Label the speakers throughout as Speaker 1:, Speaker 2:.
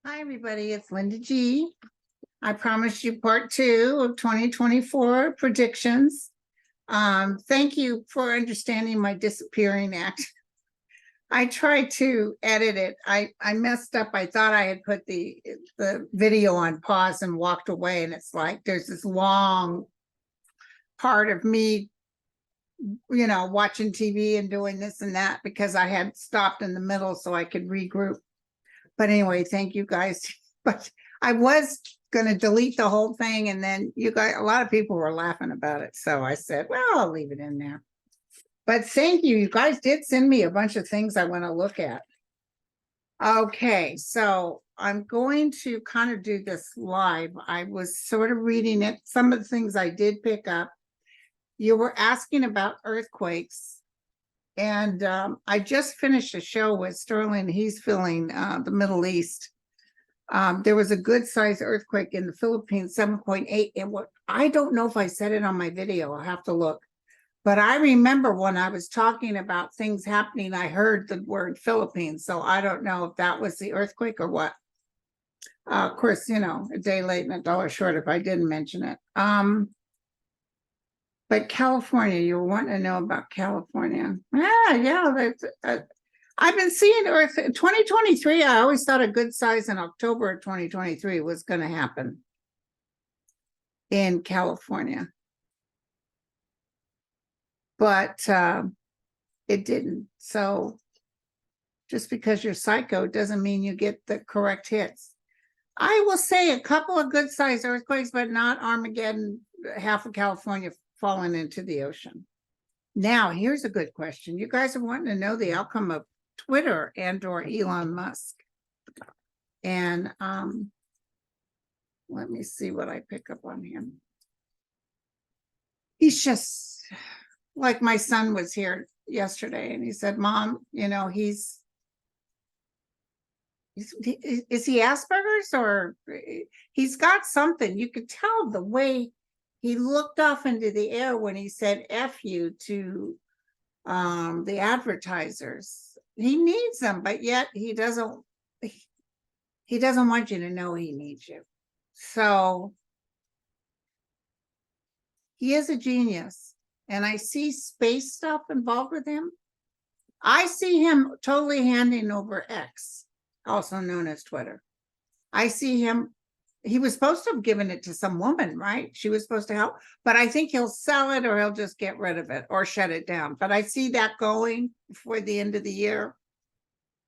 Speaker 1: Hi, everybody. It's Linda G. I promised you part 2 of 2024 predictions. Thank you for understanding my disappearing act. I tried to edit it. I messed up. I thought I had put the video on pause and walked away, and it's like there's this long part of me, watching TV and doing this and that because I had stopped in the middle so I could regroup. But anyway, thank you guys. But I was going to delete the whole thing, and then you guys, a lot of people were laughing about it. So I said, well, I'll leave it in there. But thank you. You guys did send me a bunch of things I want to look at. Okay, so I'm going to kind of do this live. I was sort of reading it. Some of the things I did pick up. You were asking about earthquakes. And I just finished a show with Sterling. He's filling the Middle East. There was a good sized earthquake in the Philippines, 7.8. And what I don't know if I said it on my video, I'll have to look. But I remember when I was talking about things happening, I heard the word Philippines. So I don't know if that was the earthquake or what. Of course, a day late and a dollar short if I didn't mention it. But California, you were wanting to know about California. Yeah. I've been seeing Earth 2023. I always thought a good size in October of 2023 was going to happen in California. But it didn't. So just because you're psycho doesn't mean you get the correct hits. I will say a couple of good sized earthquakes, but not Armageddon, half of California fallen into the ocean. Now, here's a good question. You guys are wanting to know the outcome of Twitter and or Elon Musk. And let me see what I pick up on him. He's just like my son was here yesterday and he said, Mom, is he Asperger's or he's got something. You could tell the way he looked off into the air when he said F you to the advertisers. He needs them, but yet he doesn't want you to know he needs you. So he is a genius. And I see space stuff involved with him. I see him totally handing over X, also known as Twitter. I see him. He was supposed to have given it to some woman, right? She was supposed to help, but I think he'll sell it or he'll just get rid of it or shut it down. But I see that going before the end of the year.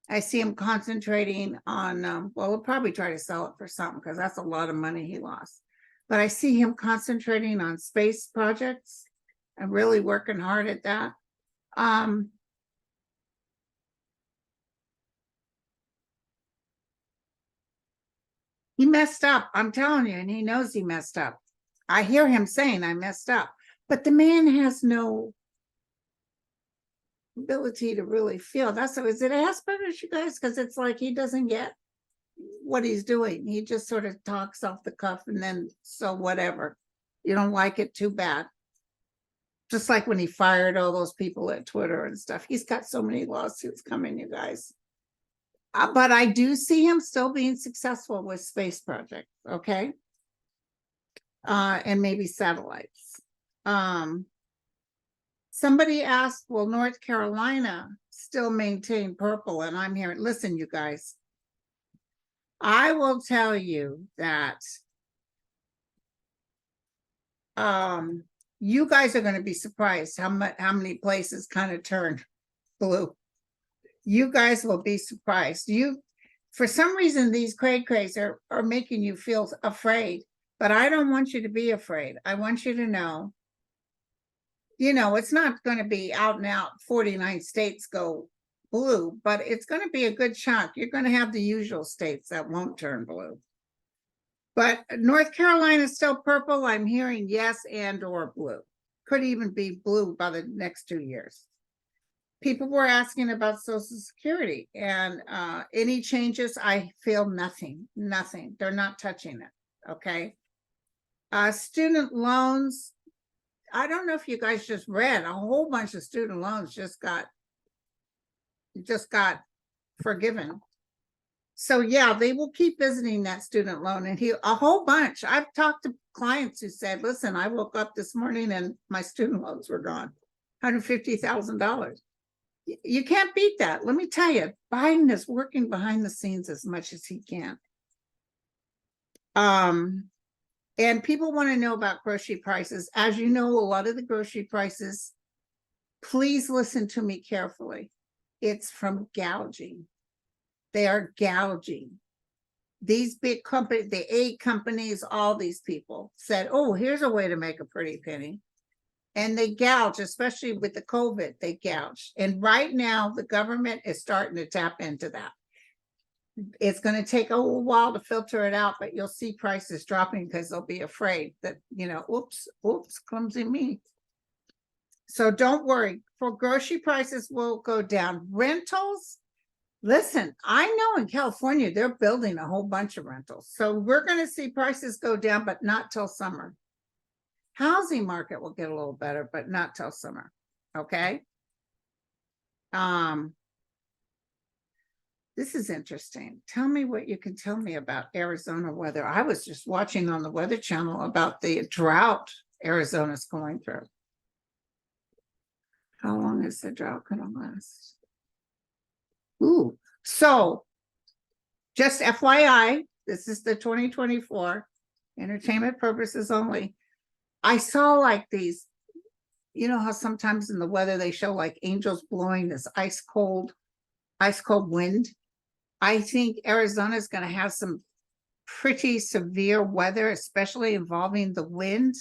Speaker 1: I see him concentrating on, well, we'll probably try to sell it for something because that's a lot of money he lost. But I see him concentrating on space projects and really working hard at that. He messed up, I'm telling you, and he knows he messed up. I hear him saying I messed up, but the man has no ability to really feel. That's so. Is it Asperger's, you guys? Because it's like he doesn't get what he's doing. He just sort of talks off the cuff and then so whatever. You don't like it, too bad. Just like when he fired all those people at Twitter and stuff. He's got so many lawsuits coming, you guys. But I do see him still being successful with space projects, okay? And maybe satellites. Somebody asked, will North Carolina still maintain purple? And I'm here. Listen, you guys. I will tell you that you guys are going to be surprised how many places kind of turn blue. You guys will be surprised. For some reason, these crays are making you feel afraid, but I don't want you to be afraid. I want you to know, it's not going to be out and out 49 states go blue, but it's going to be a good chunk. You're going to have the usual states that won't turn blue. But North Carolina is still purple. I'm hearing yes and or blue. Could even be blue by the next 2 years. People were asking about Social Security and any changes. I feel nothing. They're not touching it. Okay. Student loans. I don't know if you guys just read, a whole bunch of student loans just got forgiven. So yeah, they will keep visiting that student loan, and a whole bunch. I've talked to clients who said, listen, I woke up this morning and my student loans were gone, $150,000. You can't beat that. Let me tell you, Biden is working behind the scenes as much as he can. And people want to know about grocery prices. As you know, a lot of the grocery prices, please listen to me carefully. It's from gouging. They are gouging. These big companies, the aid companies, all these people said, oh, here's a way to make a pretty penny. And they gouge, especially with the COVID, they gouge. And right now, the government is starting to tap into that. It's going to take a little while to filter it out, but you'll see prices dropping because they'll be afraid that, oops, clumsy me. So don't worry, for grocery prices will go down. Rentals, listen, I know in California, they're building a whole bunch of rentals. So we're going to see prices go down, but not till summer. Housing market will get a little better, but not till summer. Okay. This is interesting. Tell me what you can tell me about Arizona weather. I was just watching on the Weather Channel about the drought Arizona's going through. How long is the drought going to last? Ooh, so just FYI, this is the 2024 entertainment purposes only. I saw like these, you know how sometimes in the weather they show like angels blowing this ice cold wind. I think Arizona is going to have some pretty severe weather, especially involving the wind.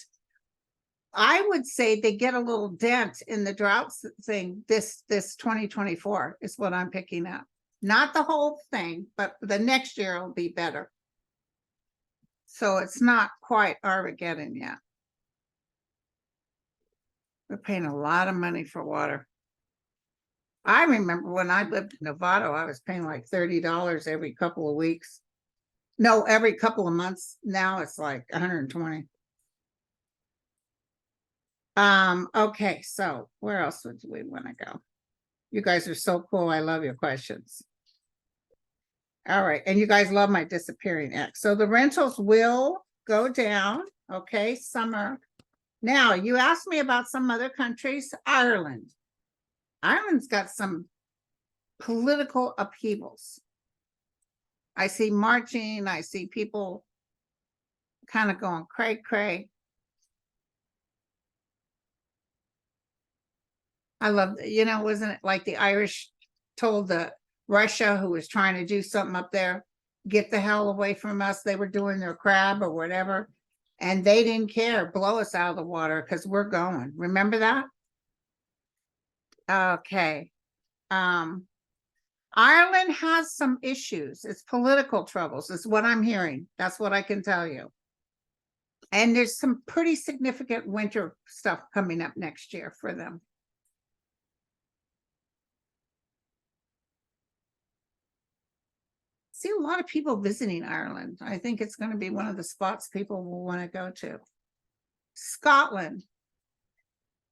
Speaker 1: I would say they get a little dent in the drought thing this 2024 is what I'm picking up. Not the whole thing, but the next year will be better. So it's not quite Armageddon yet. We're paying a lot of money for water. I remember when I lived in Nevada, I was paying like $30 every couple of weeks. No, every couple of months. Now it's like 120. Okay, so where else would we want to go? You guys are so cool. I love your questions. All right, and you guys love my disappearing ex. So the rentals will go down. Okay, summer. Now, you asked me about some other countries. Ireland. Ireland's got some political upheavals. I see marching. I see people kind of going cray. I love, wasn't it like the Irish told the Russia, who was trying to do something up there, get the hell away from us. They were doing their crab or whatever, and they didn't care. Blow us out of the water because we're going. Remember that? Okay. Ireland has some issues. It's political troubles. It's what I'm hearing. That's what I can tell you. And there's some pretty significant winter stuff coming up next year for them. See a lot of people visiting Ireland. I think it's going to be one of the spots people will want to go to. Scotland.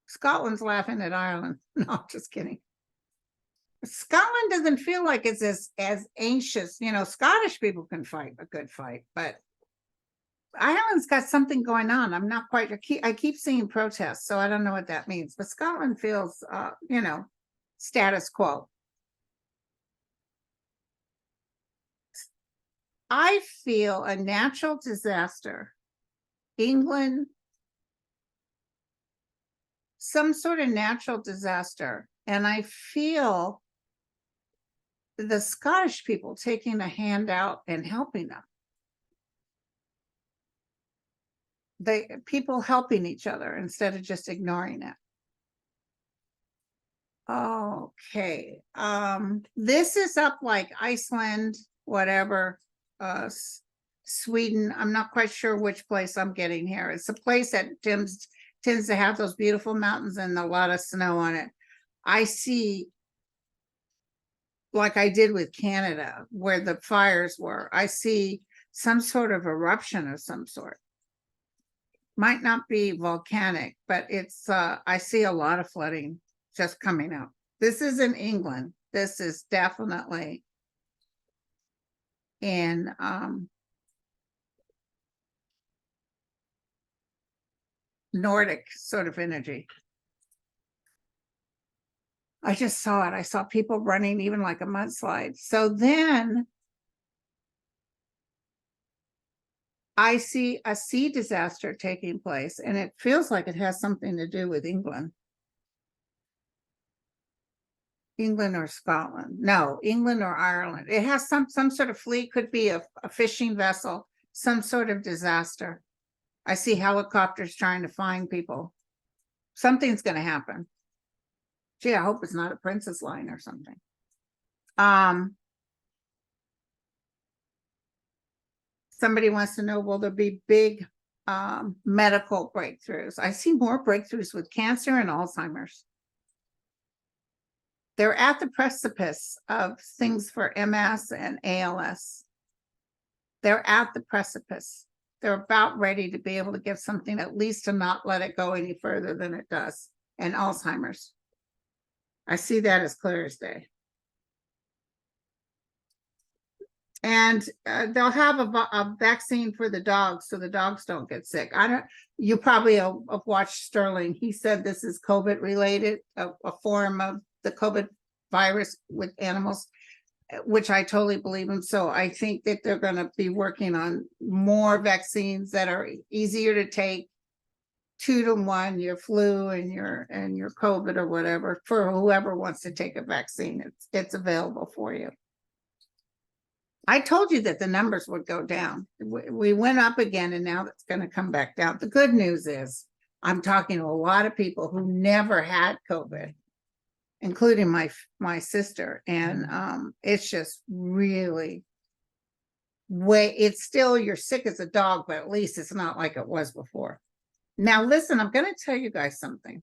Speaker 1: Scotland's laughing at Ireland. No, just kidding. Scotland doesn't feel like it's as anxious. Scottish people can fight a good fight, but Ireland's got something going on. I'm not quite, I keep seeing protests, so I don't know what that means, but Scotland feels, status quo. I feel a natural disaster, England, some sort of natural disaster. And I feel the Scottish people taking a hand out and helping them. People helping each other instead of just ignoring it. Okay. This is up like Iceland, whatever, Sweden. I'm not quite sure which place I'm getting here. It's a place that tends to have those beautiful mountains and a lot of snow on it. I see, like I did with Canada, where the fires were, I see some sort of eruption of some sort. Might not be volcanic, but it's, I see a lot of flooding just coming up. This is in England. This is definitely in Nordic sort of energy. I just saw it. I saw people running even like a mudslide. So then I see a sea disaster taking place, and it feels like it has something to do with England. England or Scotland. No, England or Ireland. It has some sort of fleet, could be a fishing vessel, some sort of disaster. I see helicopters trying to find people. Something's going to happen. Gee, I hope it's not a Princess line or something. Somebody wants to know, will there be big medical breakthroughs? I see more breakthroughs with cancer and Alzheimer's. They're at the precipice of things for MS and ALS. They're at the precipice. They're about ready to be able to get something, at least to not let it go any further than it does. And Alzheimer's. I see that as clear as day. And they'll have a vaccine for the dogs, so the dogs don't get sick. You probably have watched Sterling. He said this is COVID related, a form of the COVID virus with animals, which I totally believe in. So I think that they're going to be working on more vaccines that are easier to take, 2-to-1, your flu and your COVID or whatever, for whoever wants to take a vaccine. It's available for you. I told you that the numbers would go down. We went up again, and now it's going to come back down. The good news is I'm talking to a lot of people who never had COVID, including my sister. And it's just really it's still, you're sick as a dog, but at least it's not like it was before. Now, listen, I'm going to tell you guys something.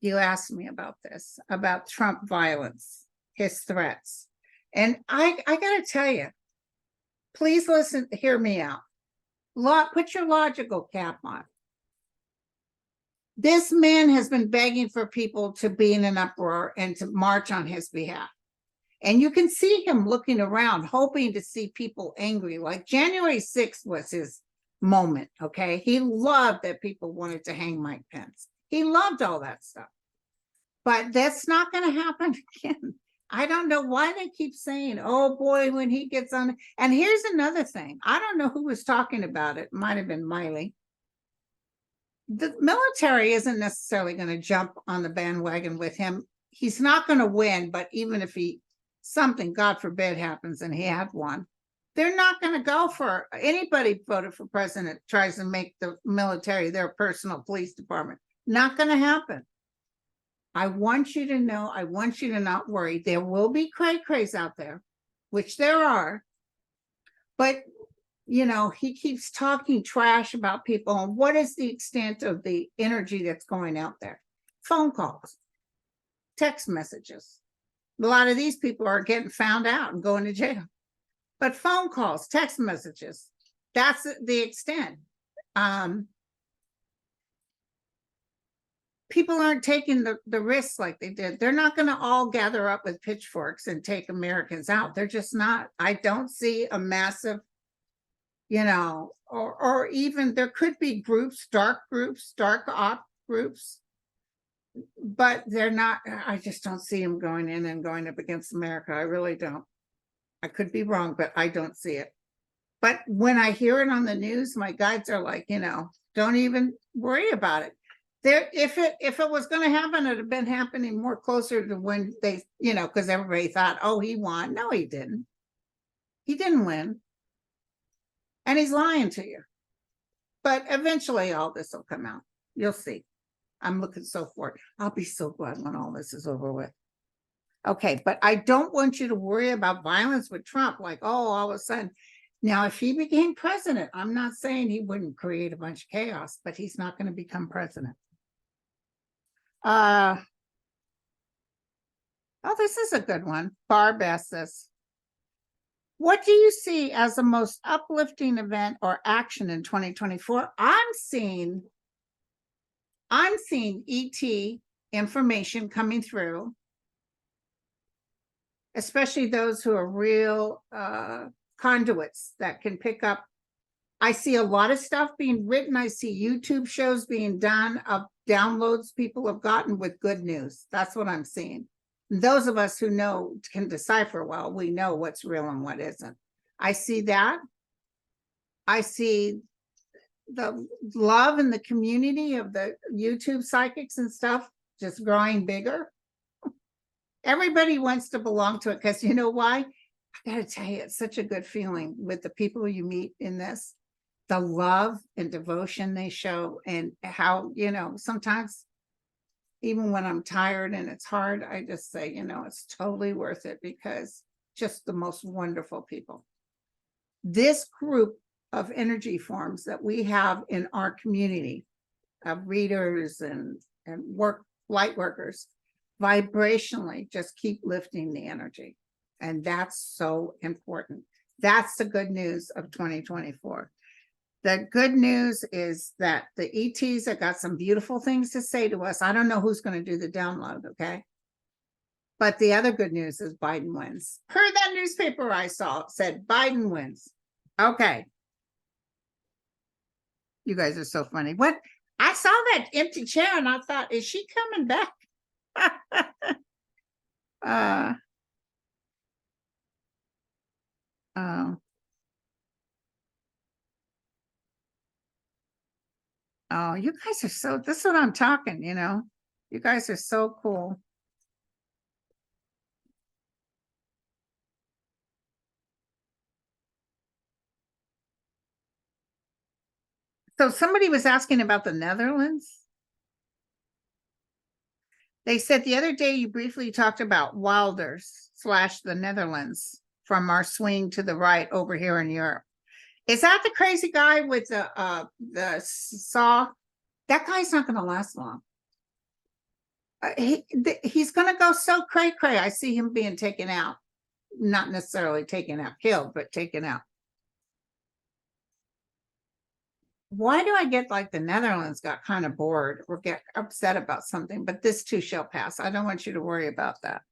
Speaker 1: You asked me about this, about Trump violence, his threats. And I got to tell you, please listen, hear me out. Put your logical cap on. This man has been begging for people to be in an uproar and to march on his behalf. And you can see him looking around, hoping to see people angry. Like January 6th was his moment, okay? He loved that people wanted to hang Mike Pence. He loved all that stuff. But that's not going to happen again. I don't know why they keep saying, oh boy, when he gets on. And here's another thing. I don't know who was talking about it. Might have been Miley. The military isn't necessarily going to jump on the bandwagon with him. He's not going to win, but even if something, God forbid, happens and he had one, they're not going to go for anybody voted for president tries to make the military their personal police department. Not going to happen. I want you to know, I want you to not worry. There will be cray-crays out there, which there are, but he keeps talking trash about people. And what is the extent of the energy that's going out there? Phone calls, text messages. A lot of these people are getting found out and going to jail. But phone calls, text messages, that's the extent. People aren't taking the risks like they did. They're not going to all gather up with pitchforks and take Americans out. They're just not. I don't see a massive, or even there could be dark op groups, but they're not. I just don't see them going in and going up against America. I really don't. I could be wrong, but I don't see it. But when I hear it on the news, my guides are like, don't even worry about it. If it was going to happen, it'd have been happening more closer to when they, because everybody thought, oh, he won. No, he didn't. He didn't win. And he's lying to you. But eventually all this will come out. You'll see. I'm looking so forward. I'll be so glad when all this is over with. Okay, but I don't want you to worry about violence with Trump, like, oh, all of a sudden. Now, if he became president, I'm not saying he wouldn't create a bunch of chaos, but he's not going to become president. Oh, this is a good one. Barb asks this. What do you see as the most uplifting event or action in 2024? I'm seeing ET information coming through, especially those who are real conduits that can pick up. I see a lot of stuff being written. I see YouTube shows being done of downloads people have gotten with good news. That's what I'm seeing. Those of us who know can decipher well, we know what's real and what isn't. I see that. I see the love and the community of the YouTube psychics and stuff just growing bigger. Everybody wants to belong to it because you know why? I gotta tell you, it's such a good feeling with the people you meet in this, the love and devotion they show, and how, you know, sometimes even when I'm tired and it's hard, I just say, you know, it's totally worth it because just the most wonderful people. This group of energy forms that we have in our community of readers and light workers, vibrationally just keep lifting the energy. And that's so important. That's the good news of 2024. The good news is that the ETs have got some beautiful things to say to us. I don't know who's going to do the download, okay? But the other good news is Biden wins. Heard that newspaper I saw said Biden wins. Okay. You guys are so funny. What? I saw that empty chair and I thought, is she coming back? Oh, you guys are so, this is what I'm talking, you know, you guys are so cool. So somebody was asking about the Netherlands. They said the other day you briefly talked about Wilders / the Netherlands from our swing to the right over here in Europe. Is that the crazy guy with the saw? That guy's not going to last long. He's going to go so cray. I see him being taken out, not necessarily taken out, killed, but taken out. Why do I get like the Netherlands got kind of bored or get upset about something? But this too shall pass. I don't want you to worry about that.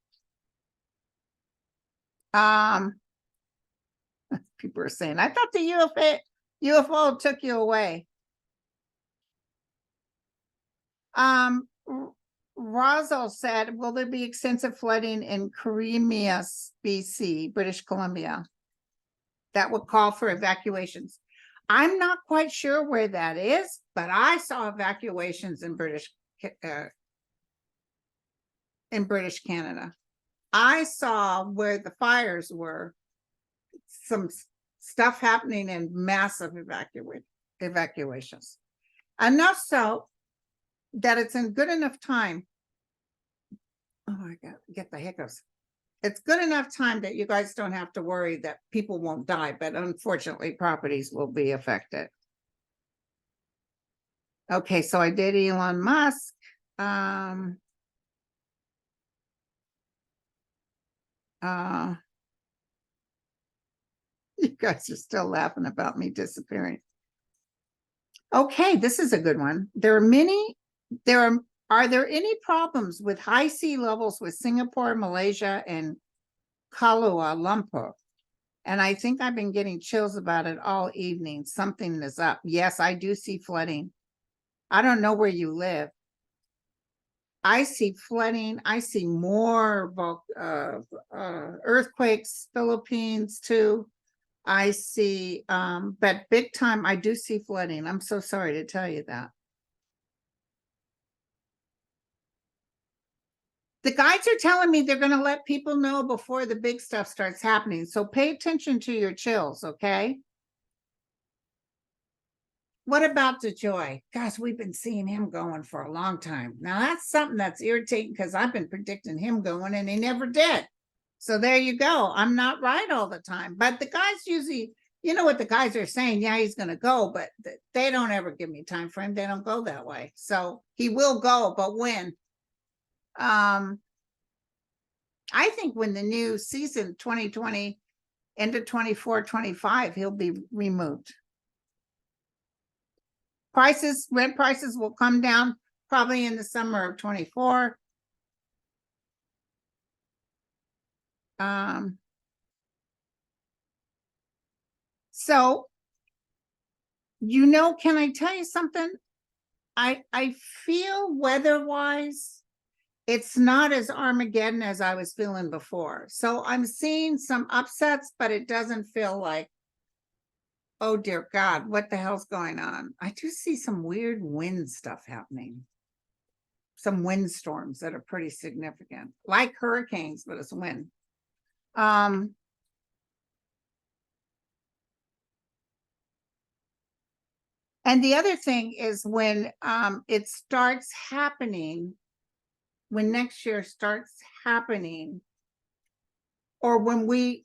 Speaker 1: People are saying, I thought the UFO took you away. Rosal said, will there be extensive flooding in Crimea, BC, British Columbia? That would call for evacuations. I'm not quite sure where that is, but I saw evacuations in British Canada. I saw where the fires were, some stuff happening in massive evacuations. Enough so that it's in good enough time. Oh, I get the hiccups. It's good enough time that you guys don't have to worry that people won't die, but unfortunately properties will be affected. Okay, so I did Elon Musk. You guys are still laughing about me disappearing. Okay, this is a good one. Are there any problems with high sea levels with Singapore, Malaysia, and Kuala Lumpur? And I think I've been getting chills about it all evening. Something is up. Yes, I do see flooding. I don't know where you live. I see flooding. I see more earthquakes, Philippines too. I see, but big time, I do see flooding. I'm so sorry to tell you that. The guides are telling me they're going to let people know before the big stuff starts happening. So pay attention to your chills, okay? What about the Joy? Gosh, we've been seeing him going for a long time. Now that's something that's irritating because I've been predicting him going and he never did. So there you go. I'm not right all the time. But the guys usually, you know what the guys are saying? Yeah, he's going to go, but they don't ever give me time frame. They don't go that way. So he will go, but when? I think when the new season 2020 into 24-25, he'll be removed. Rent prices will come down probably in the summer of 24. So, you know, can I tell you something? I feel weather-wise, it's not as Armageddon as I was feeling before. So I'm seeing some upsets, but it doesn't feel like, oh dear God, what the hell's going on? I do see some weird wind stuff happening. Some windstorms that are pretty significant, like hurricanes, but it's wind. And the other thing is when it starts happening, when next year starts happening, or when we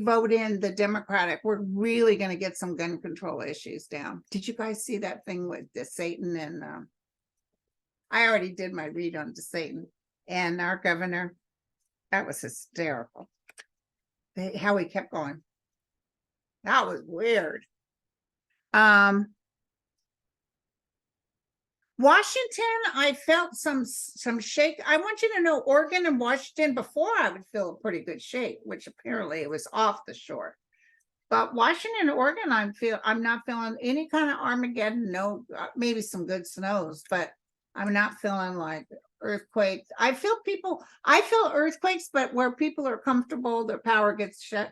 Speaker 1: vote in the Democratic, we're really going to get some gun control issues down. Did you guys see that thing with the Satan and I already did my read on the Satan and our governor? That was hysterical. How he kept going. That was weird. Washington, I felt some shake. I want you to know, Oregon and Washington, before I would feel a pretty good shake, which apparently it was off the shore. But Washington and Oregon, I'm not feeling any kind of Armageddon. No, maybe some good snows, but I'm not feeling like earthquakes. I feel earthquakes, but where people are comfortable, their power gets shut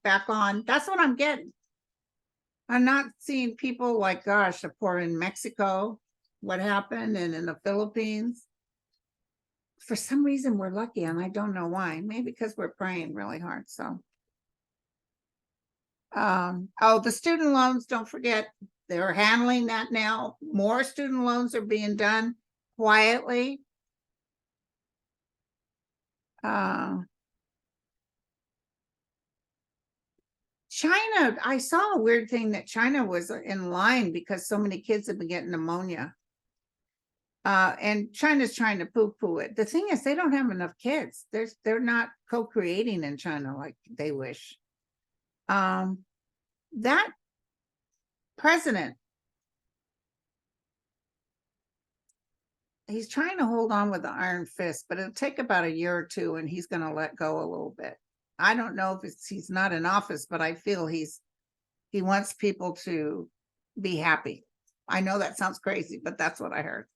Speaker 1: back on. That's what I'm getting. I'm not seeing people like, gosh, the poor in Mexico, what happened, and in the Philippines. For some reason, we're lucky, and I don't know why. Maybe because we're praying really hard. So, oh, the student loans, don't forget, they're handling that now. More student loans are being done quietly. China, I saw a weird thing that China was in line because so many kids have been getting pneumonia. And China's trying to poo-poo it. The thing is, they don't have enough kids. They're not co-creating in China like they wish. That president, he's trying to hold on with the iron fist, but it'll take about a year or two, and he's going to let go a little bit. I don't know if he's not in office, but I feel he wants people to be happy. I know that sounds crazy, but that's what I heard.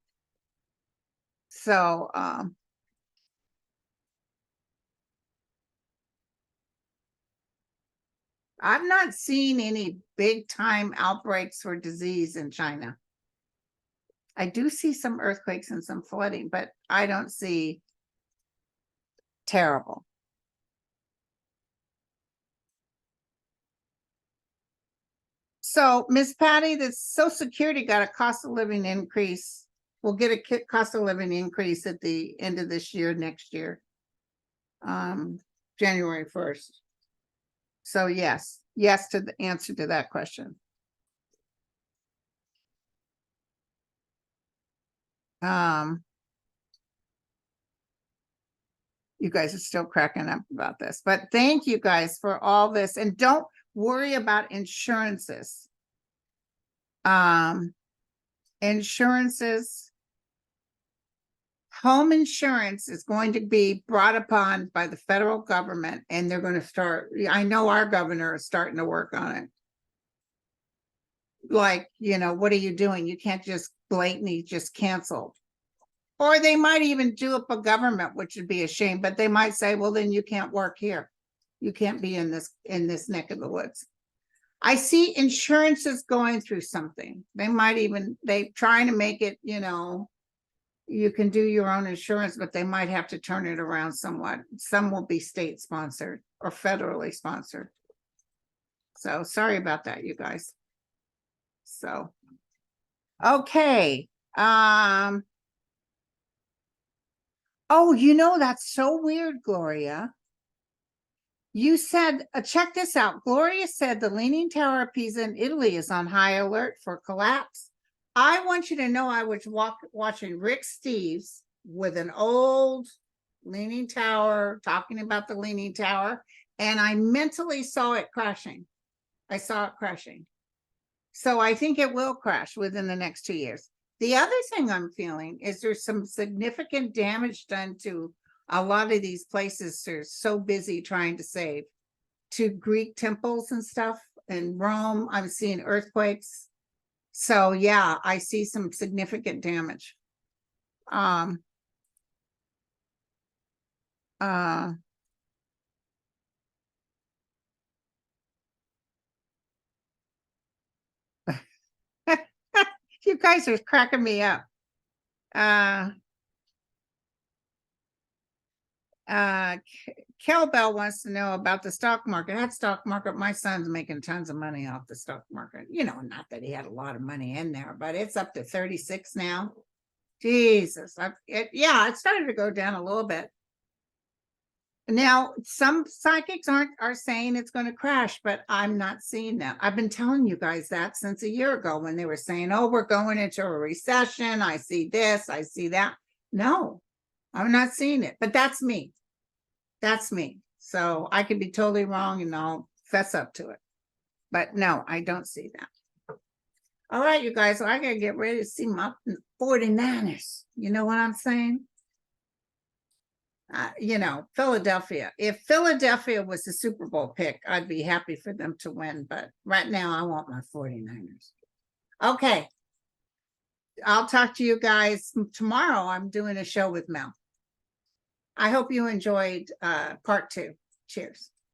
Speaker 1: So, I've not seen any big time outbreaks for disease in China. I do see some earthquakes and some flooding, but I don't see terrible. So, Miss Patty, the Social Security got a cost of living increase. We'll get a cost of living increase at the end of this year, next year, January 1st. So yes to the answer to that question. You guys are still cracking up about this, but thank you guys for all this, and don't worry about insurances. Insurances, home insurance is going to be brought upon by the federal government, and they're going to start. I know our governor is starting to work on it. Like, you know, what are you doing? You can't just blatantly just cancel. Or they might even do up a government, which would be a shame, but they might say, well, then you can't work here. You can't be in this neck of the woods. I see insurances going through something. They trying to make it, you know, you can do your own insurance, but they might have to turn it around somewhat. Some will be state sponsored or federally sponsored. So sorry about that, you guys. So, okay. Oh, you know, that's so weird, Gloria. You said, check this out. Gloria said the Leaning Tower of Pisa in Italy is on high alert for collapse. I want you to know I was watching Rick Steves with an old Leaning Tower, talking about the Leaning Tower, and I mentally saw it crashing. I saw it crashing. So I think it will crash within the next 2 years. The other thing I'm feeling is there's some significant damage done to a lot of these places. They're so busy trying to save, to Greek temples and stuff. in Rome. I'm seeing earthquakes. So yeah, I see some significant damage. Uh, you guys are cracking me up. Uh, Kel Bell wants to know about the stock market. That stock market, my son's making tons of money off the stock market. You know, not that he had a lot of money in there, but it's up to 36 now. Jesus. Yeah, it started to go down a little bit. Now, some psychics are saying it's going to crash, but I'm not seeing that. I've been telling you guys that since a year ago when they were saying, oh, we're going into a recession. I see this, I see that. No, I'm not seeing it, but that's me. That's me. So I could be totally wrong and I'll fess up to it. But no, I don't see that. All right, you guys, so I gotta get ready to see my 49ers. You know what I'm saying? You know, Philadelphia. If Philadelphia was the Super Bowl pick, I'd be happy for them to win. But right now, I want my 49ers. Okay. I'll talk to you guys tomorrow. I'm doing a show with Mel. I hope you enjoyed part 2. Cheers.